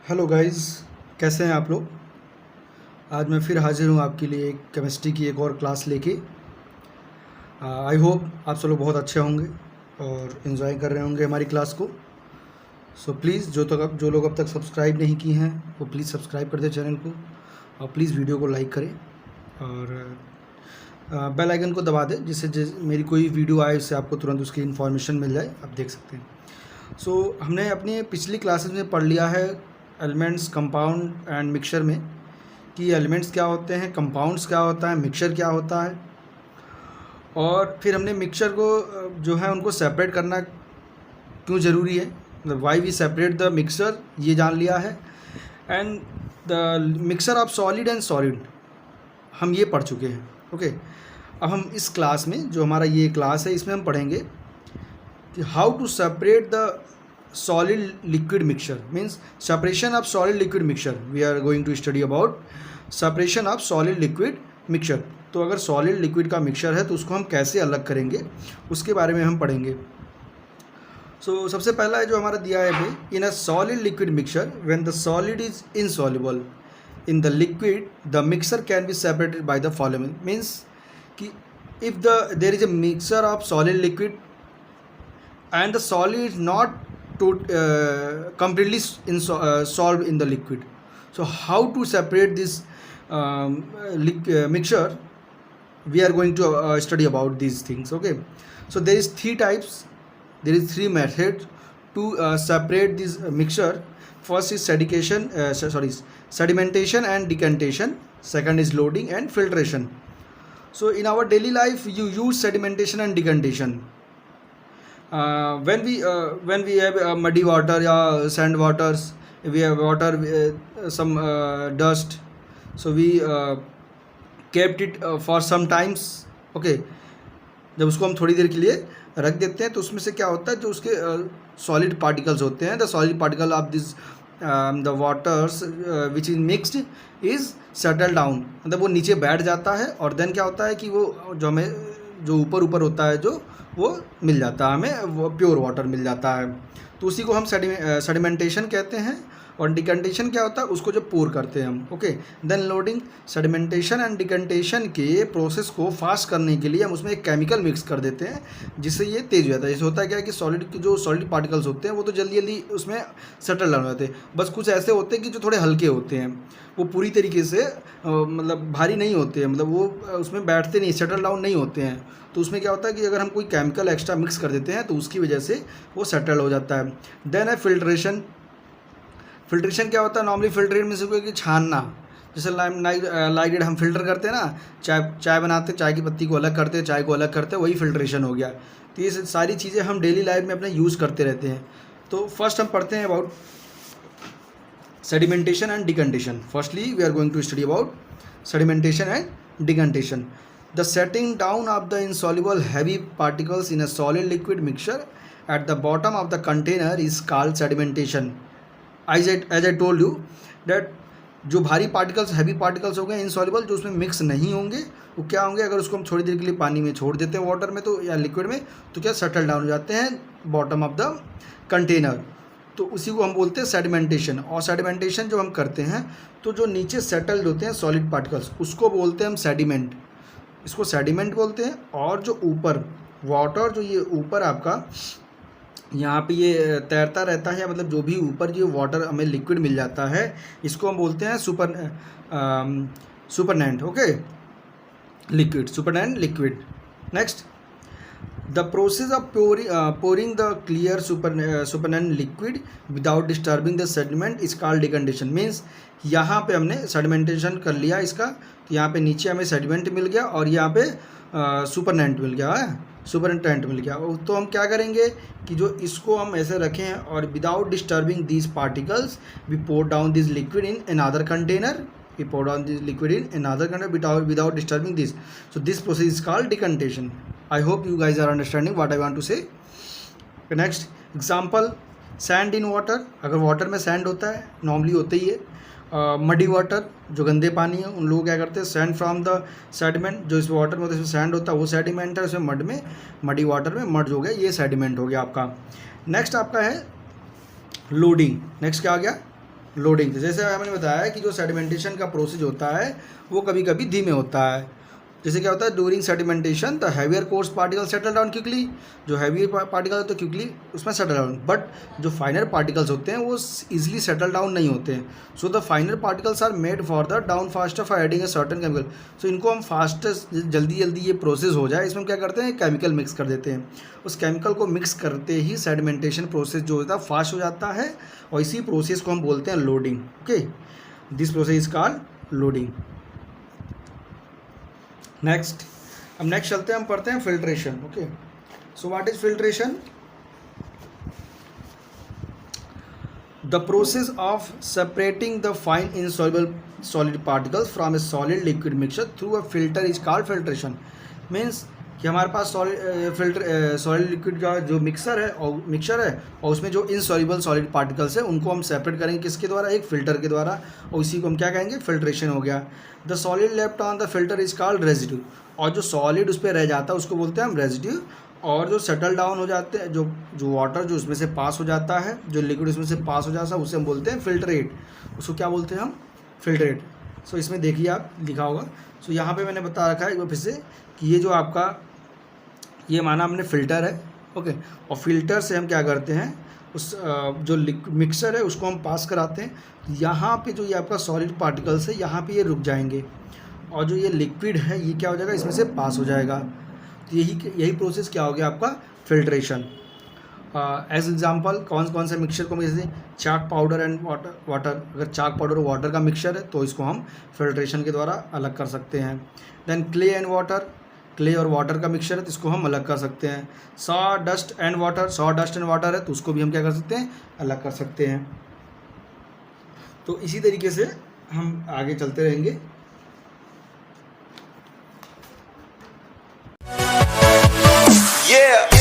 Hello guys, कैसे हैं आप लोग। आज मैं फिर हाजिर हूँ आपके लिए एक केमिस्ट्री की एक और क्लास लेके। आई होप आप सब लोग बहुत अच्छे होंगे और इन्जॉय कर रहे होंगे हमारी क्लास को। सो प्लीज़ जो लोग अब तक सब्सक्राइब नहीं किए हैं वो प्लीज़ सब्सक्राइब कर दें चैनल को, और प्लीज़ वीडियो को लाइक करें और बेल आइकन को दबा दें, जिससे मेरी कोई वीडियो आए उससे आपको तुरंत उसकी इन्फॉर्मेशन मिल जाए, आप देख सकते हैं। हमने अपनी पिछली क्लासेस में पढ़ लिया है एलिमेंट्स, कंपाउंड एंड मिक्सचर में, कि एलिमेंट्स क्या होते हैं, कंपाउंड्स क्या होता है, मिक्सचर क्या होता है। और फिर हमने मिक्सचर को जो है उनको सेपरेट करना क्यों ज़रूरी है, मतलब why we separate the mixture, ये जान लिया है। And the mixture of solid and solid हम ये पढ़ चुके हैं। ओके, अब हम इस क्लास में, जो हमारा ये क्लास है, इसमें हम पढ़ेंगे कि how to separate the solid liquid mixture, means separation of solid liquid mixture. We are going to study about separation of solid liquid mixture. तो अगर solid liquid का mixture है तो उसको हम कैसे अलग करेंगे, उसके बारे में हम पढ़ेंगे। सबसे पहला है जो हमारा दिया है, इन अ solid liquid mixture when the solid is insoluble in the liquid, the mixture can be separated by the following. Means कि if there is a mixture of solid liquid and the solid is not completely solved in the liquid, so how to separate this mixture, we are going to study about these things. Okay, so there is three methods to separate this mixture. First is sedimentation and decantation. Second is loading and filtration. So in our daily life you use sedimentation and decantation when we have muddy water या sand waters, we have water some dust, so we kept it for some times. Okay, जब उसको हम थोड़ी देर के लिए रख देते हैं तो उसमें से क्या होता है, जो उसके सॉलिड पार्टिकल्स होते हैं, the solid particle of this the waters which is mixed is settle down, मतलब वो नीचे बैठ जाता है। और देन क्या होता है कि वो जो हमें जो ऊपर होता है जो वो मिल जाता है, हमें वो प्योर वाटर मिल जाता है। तो उसी को हम सेडिमेंटेशन कहते हैं। और डिकंटेशन क्या होता है, उसको जब पोर करते हैं हम। Okay, then loading. Sedimentation and decantation के प्रोसेस को फास्ट करने के लिए हम उसमें एक केमिकल मिक्स कर देते हैं, जिससे ये तेज हो जाता है। जैसे होता है क्या कि सॉलिड के जो सॉलिड पार्टिकल्स होते हैं वो तो जल्दी जल्दी उसमें सेटल डाउन हो जाते हैं, बस कुछ ऐसे होते हैं कि जो थोड़े हल्के होते हैं, वो पूरी तरीके से मतलब भारी नहीं होते हैं, मतलब वो उसमें बैठते नहीं, सेटल डाउन नहीं होते हैं। तो उसमें क्या होता है कि अगर हम कोई केमिकल एक्स्ट्रा मिक्स कर देते हैं तो उसकी वजह से वो सेटल हो जाता है। देन है फिल्ट्रेशन। फिल्ट्रेशन क्या होता है, नॉर्मली फिल्ट्रेशन में से कोई कि छानना, जैसे लाइक हम फिल्टर करते हैं ना, चाय बनाते, चाय की पत्ती को अलग करते हैं, चाय को अलग करते हैं, वही फिल्ट्रेशन हो गया। तो ये सारी चीज़ें हम डेली लाइफ में अपने यूज़ करते रहते हैं। तो फर्स्ट हम पढ़ते हैं about sedimentation and decantation. Firstly, we are going to study about sedimentation and decantation. The setting down of the insoluble heavy particles in a solid liquid mixture at the bottom of the container is called sedimentation. As I told you that जो भारी particles, heavy particles हो गए insoluble, जो उसमें mix नहीं होंगे, वो क्या होंगे, अगर उसको हम थोड़ी देर के लिए पानी में छोड़ देते हैं, वाटर में तो या लिक्विड में, तो क्या सेटल डाउन हो जाते हैं बॉटम ऑफ द कंटेनर। तो उसी को हम बोलते हैं सेडिमेंटेशन। और सेडिमेंटेशन जो हम करते हैं तो जो नीचे सेटल्ड होते हैं सॉलिड पार्टिकल्स, उसको बोलते हैं हम सेडिमेंट, इसको सेडिमेंट बोलते हैं। और जो ऊपर वाटर, जो ये ऊपर आपका यहाँ पे ये तैरता रहता है, मतलब जो भी ऊपर जो वाटर हमें लिक्विड मिल जाता है, इसको हम बोलते हैं supernatant. Okay, liquid, supernatant liquid. Next, the process of pouring the clear supernatant liquid without disturbing the sediment is called decantation. Means यहाँ पे हमने सेडिमेंटेशन कर लिया इसका, तो यहाँ पे नीचे हमें सेडिमेंट मिल गया और यहाँ पे सुपरनेंट मिल गया है, सुपरनेंट मिल गया। तो हम क्या करेंगे कि जो इसको हम ऐसे रखें और without disturbing these particles we pour down this liquid in another container, we pour down this liquid in another container without disturbing this. So this process is called decantation. I hope you guys are understanding what I want to say. Next example, sand in water. अगर water में sand होता है, normally होता ही है। Muddy water, जो गंदे पानी है, उन लोग क्या करते हैं, सैंड फ्रॉम द सेडिमेंट, जो इस वाटर में होता है, इसमें सैंड होता है, वो सेडिमेंट है, उसमें मड में, मडी वाटर में मड हो गया, ये सेडिमेंट हो गया आपका। नेक्स्ट आपका है लोडिंग। नेक्स्ट क्या आ गया, लोडिंग से। जैसे मैंने बताया कि जो सेडिमेंटेशन का प्रोसेस होता है वो कभी कभी धीमे होता है। जैसे क्या होता है, during sedimentation the heavier coarse particle settle down quickly, जो हैवियर पार्टिकल होते हैं क्विकली उसमें सेटल डाउन, बट जो फाइनर पार्टिकल्स होते हैं वो इजीली सेटल डाउन नहीं होते हैं। So the finer particles are made for the down faster for adding a certain chemical. So इनको हम फास्टेस्ट जल्दी जल्दी ये प्रोसेस हो जाए, इसमें क्या करते हैं, केमिकल मिक्स कर देते हैं। उस केमिकल को मिक्स करते ही सेडिमेंटेशन प्रोसेस जो होता है फास्ट हो जाता है, और इसी प्रोसेस को हम बोलते हैं loading. Okay, this process is called loading. Next, अब नेक्स्ट चलते हैं, हम पढ़ते हैं filtration. Okay, so what is filtration? The process of separating the fine insoluble solid particles from A solid liquid mixture through a filter is called filtration. Means कि हमारे पास solid liquid का जो मिक्सर है और उसमें जो इनसॉल्युबल सॉलिड पार्टिकल्स है उनको हम सेपरेट करेंगे किसके द्वारा, एक फिल्टर के द्वारा, और इसी को हम क्या कहेंगे, फिल्ट्रेशन हो गया। The solid left on the filter is called residue, और जो सॉलिड उस पर रह जाता है उसको बोलते हैं हम रेजिड्यू। और जो सेटल डाउन हो जाते हैं, जो वाटर जो उसमें से पास हो जाता है, जो लिक्विड उसमें से पास हो जाता है, उसे हम बोलते हैं फिल्ट्रेट। उसको क्या बोलते हैं हम, फिल्ट्रेट। सो इसमें देखिए आप लिखा होगा, सो यहाँ पे मैंने बता रखा है एक बार फिर से कि ये जो आपका ये माना हमने फ़िल्टर है। ओके, और फिल्टर से हम क्या करते हैं, उस जो मिक्सर है उसको हम पास कराते हैं। यहाँ पे जो ये आपका सॉलिड पार्टिकल्स है यहाँ पे ये रुक जाएंगे, और जो ये लिक्विड है ये क्या हो जाएगा, इसमें से पास हो जाएगा। तो यही प्रोसेस क्या हो गया आपका, फिल्ट्रेशन। एज एग्जांपल कौन कौन से मिक्सचर को, जैसे चाक पाउडर एंड वाटर, अगर चाक पाउडर और वाटर का मिक्सचर है तो इसको हम फिल्ट्रेशन के द्वारा अलग कर सकते हैं। Then clay and water, clay और वाटर का मिक्सचर है तो इसको हम अलग कर सकते हैं। सॉ डस्ट एंड वाटर है तो उसको भी हम क्या कर सकते हैं, अलग कर सकते हैं। तो इसी तरीके से हम आगे चलते रहेंगे। Yeah.